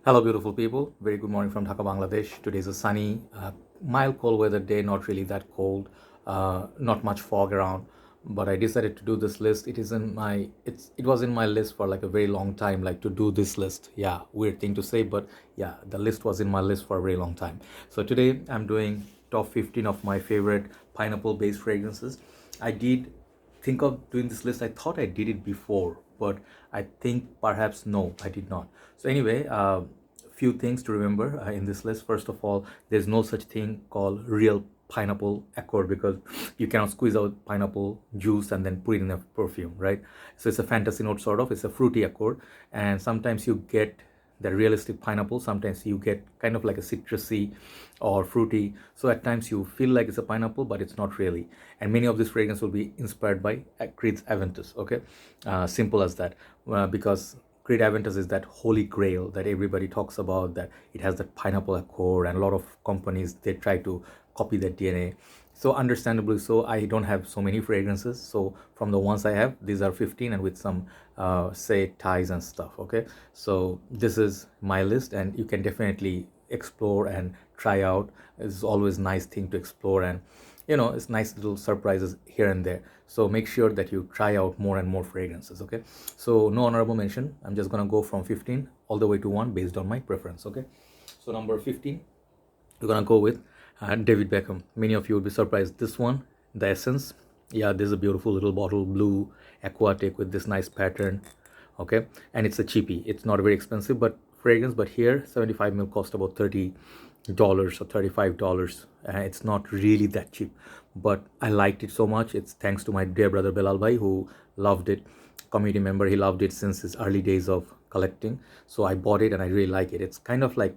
Hello, beautiful people. Very good morning from Dhaka, Bangladesh. Today is a sunny, mild, cold weather day. Not really that cold. Not much fog around. But I decided to do this list. It was in my list for like a very long time. Like to do this list. Yeah, weird thing to say, but yeah, the list was in my list for a very long time. So today I'm doing top 15 of my favorite pineapple-based fragrances. I did think of doing this list. I thought I did it before, but I think perhaps no, I did not. So anyway, few things to remember in this list. First of all, there's no such thing called real pineapple accord because you cannot squeeze out pineapple juice and then put it in a perfume, right? So it's a fantasy note sort of. It's a fruity accord, and sometimes you get the realistic pineapple, sometimes you get kind of like a citrusy or fruity, so at times you feel like it's a pineapple but it's not really. And many of these fragrances will be inspired by Creed's Aventus. Okay, simple as that. Because Creed Aventus is that holy grail that everybody talks about, that it has that pineapple accord, and a lot of companies they try to copy that DNA. So understandably so, I don't have so many fragrances. So from the ones I have, these are 15, and with some say ties and stuff. Okay, so this is my list, and you can definitely explore and try out. It's always nice thing to explore, and it's nice little surprises here and there. So make sure that you try out more and more fragrances. Okay, so no honorable mention. I'm just gonna go from 15 all the way to 1 based on my preference. Okay, so number 15, we're gonna go with David Beckham. Many of you would be surprised. This one, the Essence. Yeah, this is a beautiful little bottle, blue, aquatic with this nice pattern. Okay, and it's a cheapie. It's not very expensive, but fragrance. But here, 75 ml cost about $30 or $35. It's not really that cheap, but I liked it so much. It's thanks to my dear brother Belal Bhai, who loved it. Community member, he loved it since his early days of collecting. So I bought it and I really like it. It's kind of like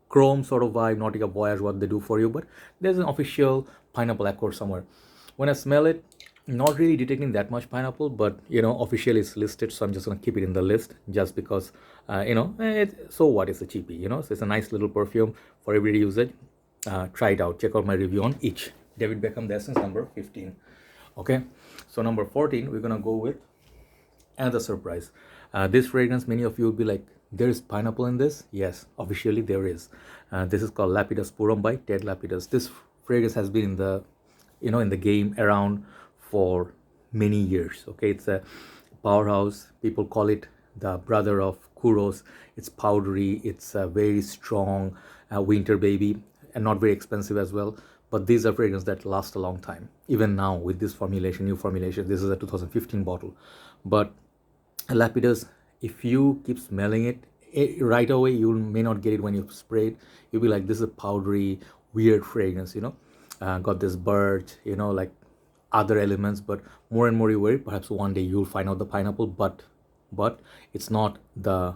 Chrome sort of vibe, Nautica Voyage, what they do for you, but there's an official pineapple accord somewhere. When I smell it, not really detecting that much pineapple, but officially it's listed, so I'm just gonna keep it in the list just because so what, it's a cheapie, so it's a nice little perfume for everyday usage. Try it out, check out my review on each. David Beckham, the Essence, number 15. Okay, so number 14, we're gonna go with another surprise. This fragrance, many of you will be like, there's pineapple in this. Yes, officially there is. This is called Lapidus Purum by Ted Lapidus. This fragrance has been in the game around for many years. Okay, it's a powerhouse. People call it the brother of Kuros. It's powdery. It's a very strong winter baby, and not very expensive as well. But these are fragrances that last a long time. Even now with this formulation, new formulation, this is a 2015 bottle. But Lapidus, if you keep smelling it, right away, you may not get it when you spray it. You'll be like, this is a powdery, weird fragrance, got this bird, like other elements, but more and more you wear it, perhaps one day you'll find out the pineapple, but it's not the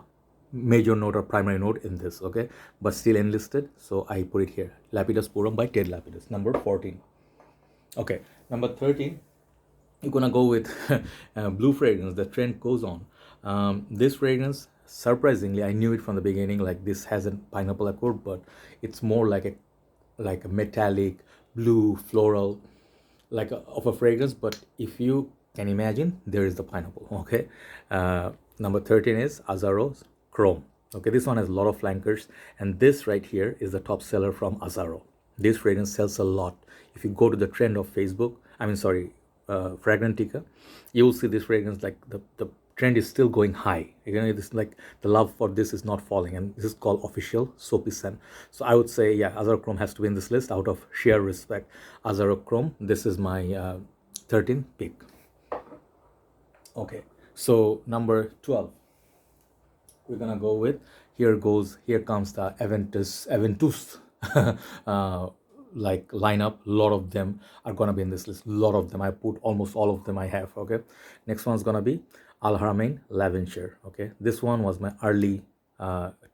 major note or primary note in this. Okay, but still enlisted, so I put it here. Lapidus Purum by Ted Lapidus, number 14. Okay, number 13, you're gonna go with blue fragrance. The trend goes on. This fragrance, surprisingly, I knew it from the beginning, like this has a pineapple accord, but it's more like a metallic blue floral, of a fragrance. But if you can imagine, there is the pineapple. Okay, number 13 is Azzaro Chrome. Okay, this one has a lot of flankers, and this right here is the top seller from Azzaro. This fragrance sells a lot. If you go to the trend of Facebook, Fragrantica, you will see this fragrance, like the trend is still going high. This, like, the love for this is not falling, and this is called official soapy scent. So I would say, yeah, Azzaro Chrome has to be in this list out of sheer respect. Azzaro Chrome, this is my 13th pick. Okay, so number 12, we're gonna go with, here comes the Aventus like lineup. A lot of them are gonna be in this list. A lot of them, I put almost all of them I have. Okay, next one's gonna be Haramain Laventure. Okay, this one was my early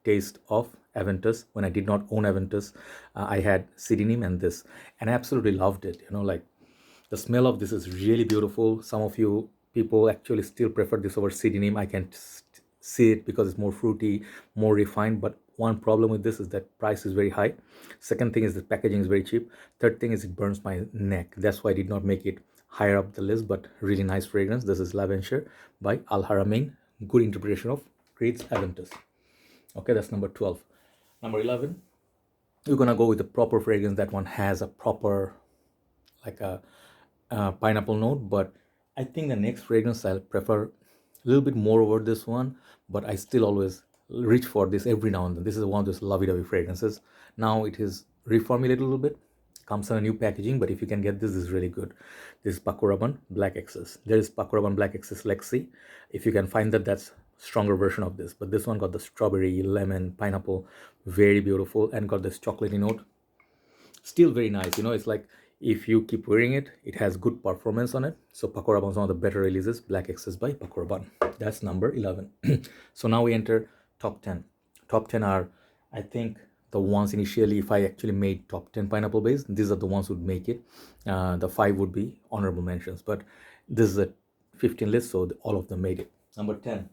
taste of Aventus. When I did not own Aventus, I had CDNIM and this, and I absolutely loved it. Like, the smell of this is really beautiful. Some of you people actually still prefer this over CDNIM. I can see it because it's more fruity, more refined. But one problem with this is that price is very high. Second thing is the packaging is very cheap. Third thing is it burns my neck. That's why I did not make it higher up the list, but really nice fragrance. This is Laventure by Haramain. Good interpretation of Creed's Aventus. Okay, that's number 12. Number 11, you're gonna go with the proper fragrance. That one has a proper, like a pineapple note, but I think the next fragrance I'll prefer a little bit more over this one, but I still always reach for this every now and then. This is one of those lovey-dovey fragrances. Now it is reformulated a little bit, comes in a new packaging, but if you can get this is really good. This is Pakora Black Excess. There is Pakora Black Excess Lexi. If you can find that, that's stronger version of this, but this one got the strawberry, lemon, pineapple, very beautiful, and got this chocolatey note. Still very nice, you know. It's like if you keep wearing it, it has good performance on it. So Pakora is one of the better releases. Black Excess by Pakora. That's number 11. So now we enter top 10. Top 10 are, I think, the ones initially, if I actually made top 10 pineapple base, these are the ones who would make it. The 5 would be honorable mentions, but this is a 15 list, so all of them made it. Number 10.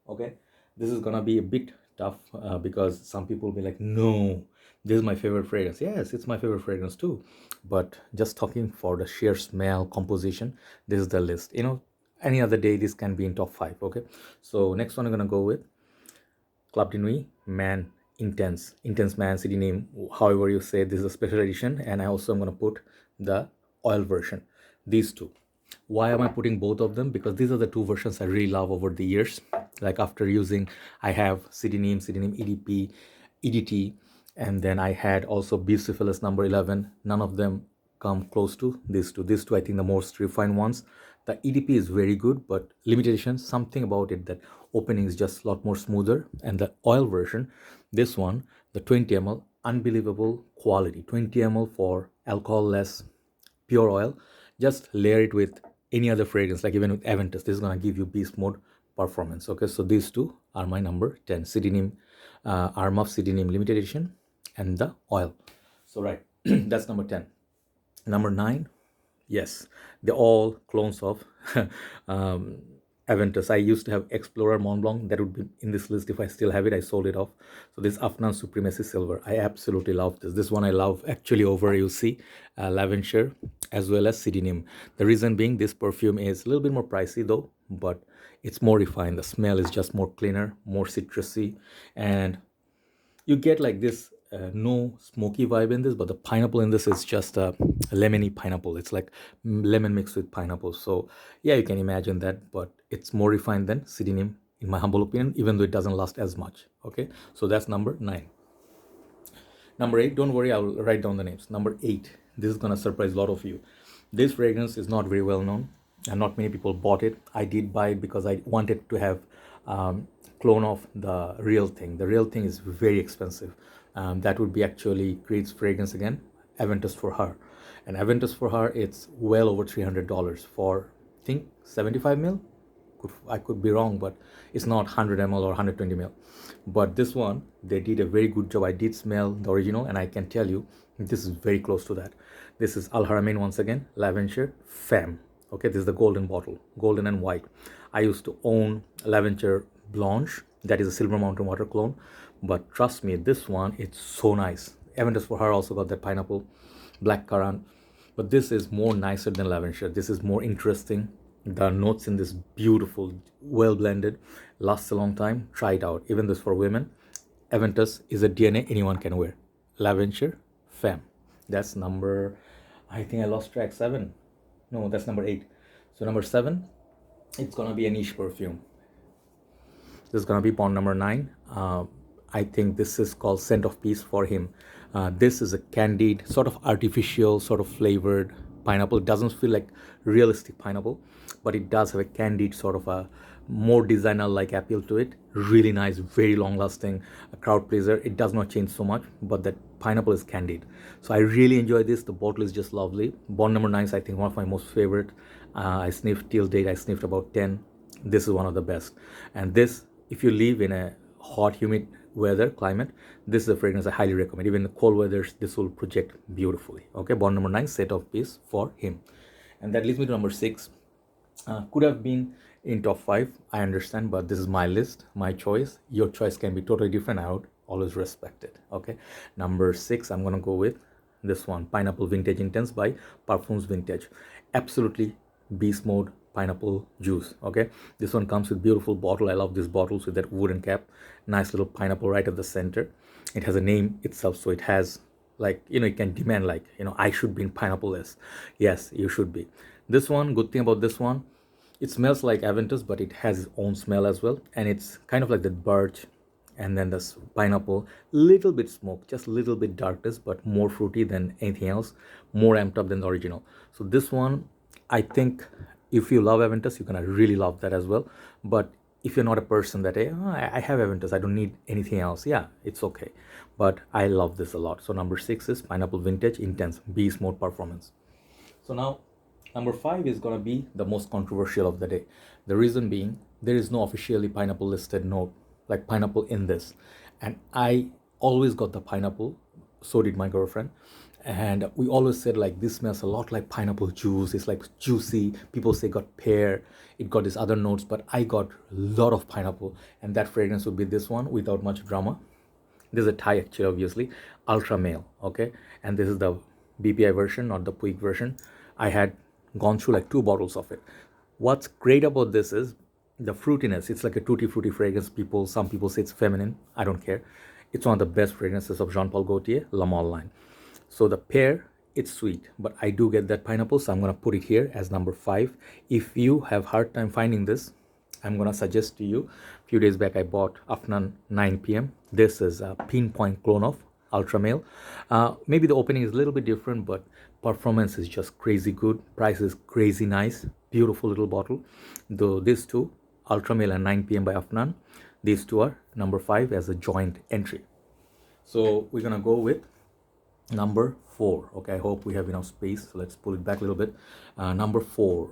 Okay, this is gonna be a bit tough because some people will be like, no, this is my favorite fragrance. Yes, it's my favorite fragrance too, but just talking for the sheer smell, composition, this is the list. You know, any other day this can be in top 5. Okay, so next one I'm gonna go with Club de Nuit Man Intense Man CDNIM, however you say. This is a special edition, and I also am gonna put the oil version, these two. Why am I putting both of them? Because these are the two versions I really love over the years. Like after using, I have CDNIM EDP, EDT, and then I had also Bucephalus number 11. None of them come close to these two. These two, I think, the most refined ones. The EDP is very good, but limitation, something about it, that opening is just a lot more smoother. And the oil version, this one, the 20 ml, unbelievable quality. 20 ml for alcohol less, pure oil. Just layer it with any other fragrance, like even with Aventus, this is gonna give you beast mode performance. Okay, so these two are my number 10. CDNIM, Armaf CDNIM limited edition, and the oil. So right, that's number 10. Number 9, yes, they're all clones of Aventus. I used to have Explorer Mont Blanc. That would be in this list if I still have it. I sold it off. So this Afnan Supremacy Silver, I absolutely love this. This one I love actually over, you see, Laventure as well as CDNIM. The reason being, this perfume is a little bit more pricey though, but it's more refined. The smell is just more cleaner, more citrusy, and you get like this no smoky vibe in this, but the pineapple in this is just a lemony pineapple. It's like lemon mixed with pineapple. So yeah, you can imagine that, but it's more refined than CDNIM in my humble opinion, even though it doesn't last as much. Okay, so that's number 9. Number 8, don't worry, I'll write down the names. Number 8, this is gonna surprise a lot of you. This fragrance is not very well known, and not many people bought it. I did buy it because I wanted to have clone of the real thing. The real thing is very expensive. That would be actually Creed's fragrance again, Aventus for Her. And Aventus for Her, it's well over $300 for, I think, 75 mil. I could be wrong, but it's not 100 ml or 120 ml. But this one, they did a very good job. I did smell the original, and I can tell you this is very close to that. This is Haramain once again, Laventure Femme. Okay, this is the golden bottle, golden and white. I used to own Laventure Blanche, that is a Silver Mountain water clone, but trust me, this one, it's so nice. Aventus for Her also got that pineapple, black currant, but this is more nicer than Laventure. This is more interesting. The notes in this beautiful, well blended, lasts a long time. Try it out. Even this for women. Aventus is a DNA anyone can wear. Laventure Femme. That's number, I think I lost track, 7. No, that's number 8. So number 7, it's gonna be a niche perfume. This is gonna be Bond number 9. I think this is called Scent of Peace for him. This is a candied, sort of artificial, sort of flavored pineapple. It doesn't feel like realistic pineapple, but it does have a candied sort of a more designer-like appeal to it. Really nice, very long-lasting, a crowd pleaser. It does not change so much, but that pineapple is candied. So I really enjoy this. The bottle is just lovely. Bond number 9 is, I think, one of my most favorite. I sniffed till date. I sniffed about 10. This is one of the best. And this, if you live in a hot, humid weather climate, this is a fragrance I highly recommend. Even in the cold weathers, this will project beautifully. Okay, Bond number 9, Scent of Peace for him. And that leads me to number 6. Could have been in top 5, I understand, but this is my list, my choice. Your choice can be totally different. I would always respect it. Okay, number 6, I'm gonna go with this one, Pineapple Vintage Intense by Parfums Vintage. Absolutely beast mode pineapple juice. Okay, this one comes with beautiful bottle. I love these bottles with that wooden cap. Nice little pineapple right at the center. It has a name itself, so it has, like, it can demand, like, I should be in pineapple list. Yes, you should be. This one, good thing about this one, it smells like Aventus, but it has its own smell as well, and it's kind of like the birch and then this pineapple, little bit smoke, just little bit darkness, but more fruity than anything else, more amped up than the original. So this one, I think if you love Aventus, you're gonna really love that as well. But if you're not a person that, hey, I have Aventus, I don't need anything else, yeah, it's okay. But I love this a lot. So number 6 is Pineapple Vintage Intense Beast Mode Performance. So now number 5 is gonna be the most controversial of the day. The reason being, there is no officially pineapple listed note like pineapple in this, and I always got the pineapple, so did my girlfriend, and we always said, like, this smells a lot like pineapple juice, it's like juicy. People say got pear, it got these other notes, but I got a lot of pineapple, and that fragrance would be this one without much drama. This is a Thai, actually, obviously, ultra male. Okay, and this is the BPI version, not the Puig version. I had gone through like 2 bottles of it. What's great about this is the fruitiness. It's like a tutti frutti fragrance. Some people say it's feminine. I don't care. It's one of the best fragrances of Jean Paul Gaultier La Mole line. So the pear, it's sweet, but I do get that pineapple, so I'm gonna put it here as number 5. If you have hard time finding this, I'm gonna suggest to you. A few days back, I bought Afnan 9 p.m. This is a pinpoint clone of Ultra Male. Maybe the opening is a little bit different, but performance is just crazy good. Price is crazy nice. Beautiful little bottle. Though these two, Ultra Male and 9 p.m. by Afnan, these two are number 5 as a joint entry. So we're gonna go with number 4. Okay, I hope we have enough space. So let's pull it back a little bit. Number 4,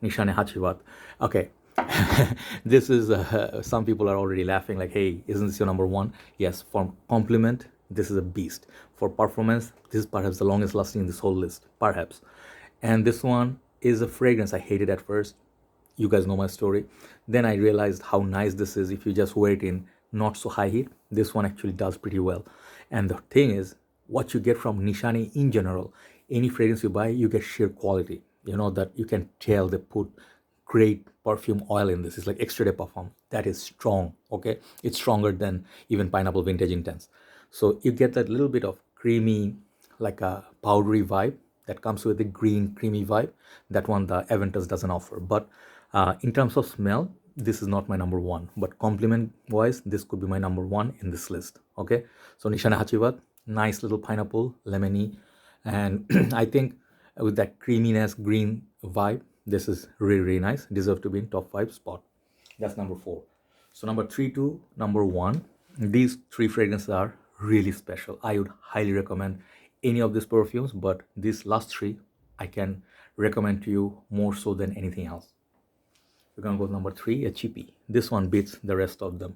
Nishane Hacivat. Okay. This is some people are already laughing, like, hey, isn't this your number 1? Yes, for compliment, this is a beast. For performance, this is perhaps the longest lasting in this whole list, perhaps. And this one is a fragrance I hated at first. You guys know my story. Then I realized how nice this is if you just wear it in not so high heat. This one actually does pretty well. And the thing is, what you get from Nishane in general, any fragrance you buy, you get sheer quality. You know that you can tell they put great perfume oil in this. It's like extra de parfum. That is strong. Okay, it's stronger than even Pineapple Vintage Intense. So you get that little bit of creamy, like a powdery vibe that comes with the green creamy vibe. That one the Aventus doesn't offer. But in terms of smell, this is not my number 1. But compliment wise, this could be my number 1 in this list. Okay, so Nishane Hacivat, nice little pineapple, lemony, and I think with that creaminess, green vibe, this is really, really nice. Deserve to be in top 5 spot. That's number 4. So number 3 to number 1, these 3 fragrances are really special. I would highly recommend any of these perfumes, but these last 3 I can recommend to you more so than anything else. We're gonna go to number 3, a cheapie. This one beats the rest of them.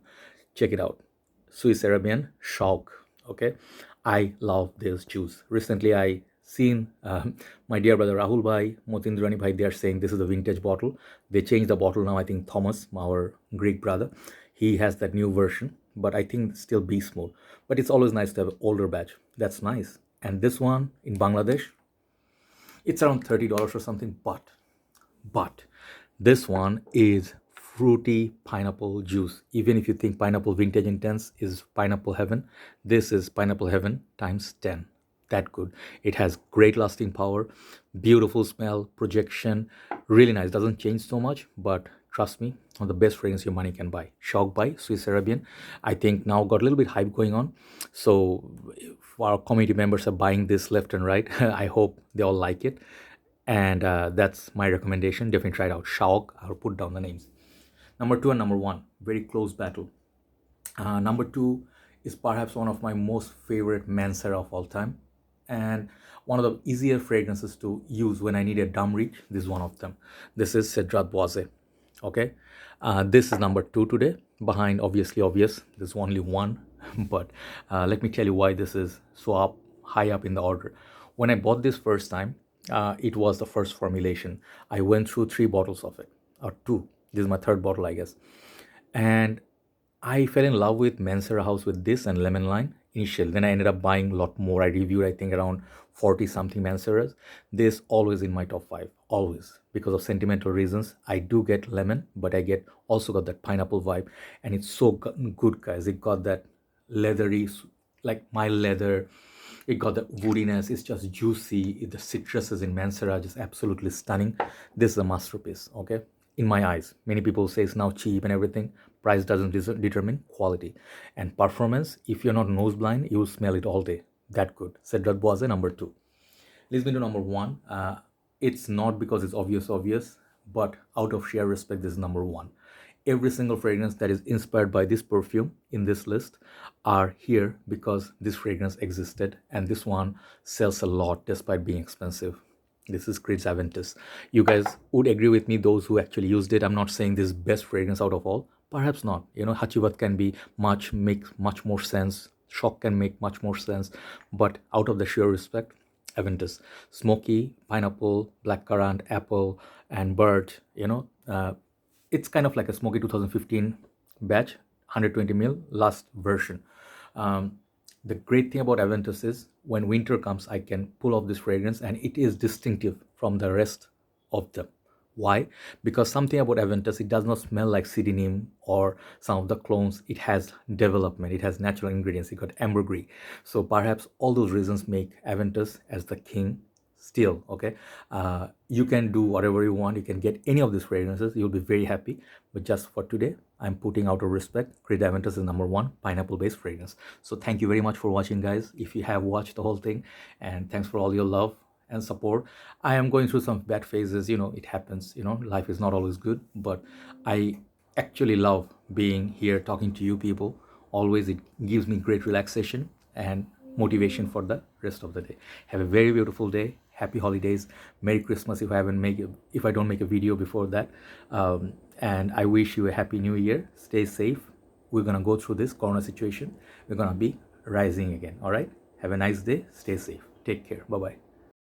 Check it out. Swiss Arabian Shawq. Okay, I love this juice. Recently, I seen my dear brother Rahul Bhai, Motindrani Bhai, they are saying this is a vintage bottle. They changed the bottle now. I think Thomas, our Greek brother, he has that new version, but I think it's still beast mode. But it's always nice to have an older batch. That's nice. And this one in Bangladesh, it's around $30 or something, but this one is fruity pineapple juice. Even if you think Pineapple Vintage Intense is pineapple heaven, this is pineapple heaven times 10. That good. It has great lasting power, beautiful smell, projection, really nice. Doesn't change so much, but trust me, one of the best fragrance your money can buy. Shawq by Swiss Arabian. I think now got a little bit hype going on. So if our community members are buying this left and right, I hope they all like it. And that's my recommendation. Definitely try it out. Shawq, I'll put down the names. Number 2 and number 1, very close battle. Number 2 is perhaps one of my most favorite Mancera of all time, and one of the easier fragrances to use when I need a dumb reach. This is one of them. This is Cedrat Boise. Okay, this is number 2 today, behind obviously obvious. There's only one, but let me tell you why this is so high up in the order. When I bought this first time, it was the first formulation. I went through 3 bottles of it, or 2. This is my 3rd bottle, I guess. And I fell in love with Mancera House with this and Lemon Line initially. Then I ended up buying a lot more. I reviewed, I think, around 40 something Manceras. This always in my top 5, always. because of sentimental reasons. I do get lemon, but I get also got that pineapple vibe, and it's so good, guys. It got that leathery, like mild leather. It got the woodiness. It's just juicy. The citruses in Mancera just absolutely stunning. This is a masterpiece, okay? In my eyes, many people say it's now cheap and everything. Price doesn't determine quality and performance. If you're not nose blind, you will smell it all day. That good. Cedrat was a number 2. Leads me to number 1. It's not because it's obvious, but out of sheer respect, this is number 1. Every single fragrance that is inspired by this perfume in this list are here because this fragrance existed, and this one sells a lot despite being expensive. This is Creed's Aventus. You guys would agree with me, those who actually used it. I'm not saying this is best fragrance out of all. Perhaps not. You know, Hacivat can be make much more sense. Shawq can make much more sense. But out of the sheer respect, Aventus. Smoky, pineapple, blackcurrant, apple, and bird, you know, it's kind of like a smoky 2015 batch, 120 ml, last version. The great thing about Aventus is when winter comes, I can pull off this fragrance and it is distinctive from the rest of them. Why? Because something about Aventus, it does not smell like CDNIM or some of the clones. It has development, it has natural ingredients, it got ambergris. So perhaps all those reasons make Aventus as the king still, okay? You can do whatever you want. You can get any of these fragrances. You'll be very happy. But just for today, I'm putting out of respect, Creed Aventus is number 1 pineapple-based fragrance. So thank you very much for watching, guys. If you have watched the whole thing, and thanks for all your love and support. I am going through some bad phases. You know, it happens. You know, life is not always good. But I actually love being here talking to you people. Always, it gives me great relaxation and motivation for the rest of the day. Have a very beautiful day. Happy holidays. Merry Christmas if I don't make a video before that. And I wish you a happy new year. Stay safe. We're gonna go through this corona situation. We're gonna be rising again. All right. Have a nice day. Stay safe. Take care. Bye bye.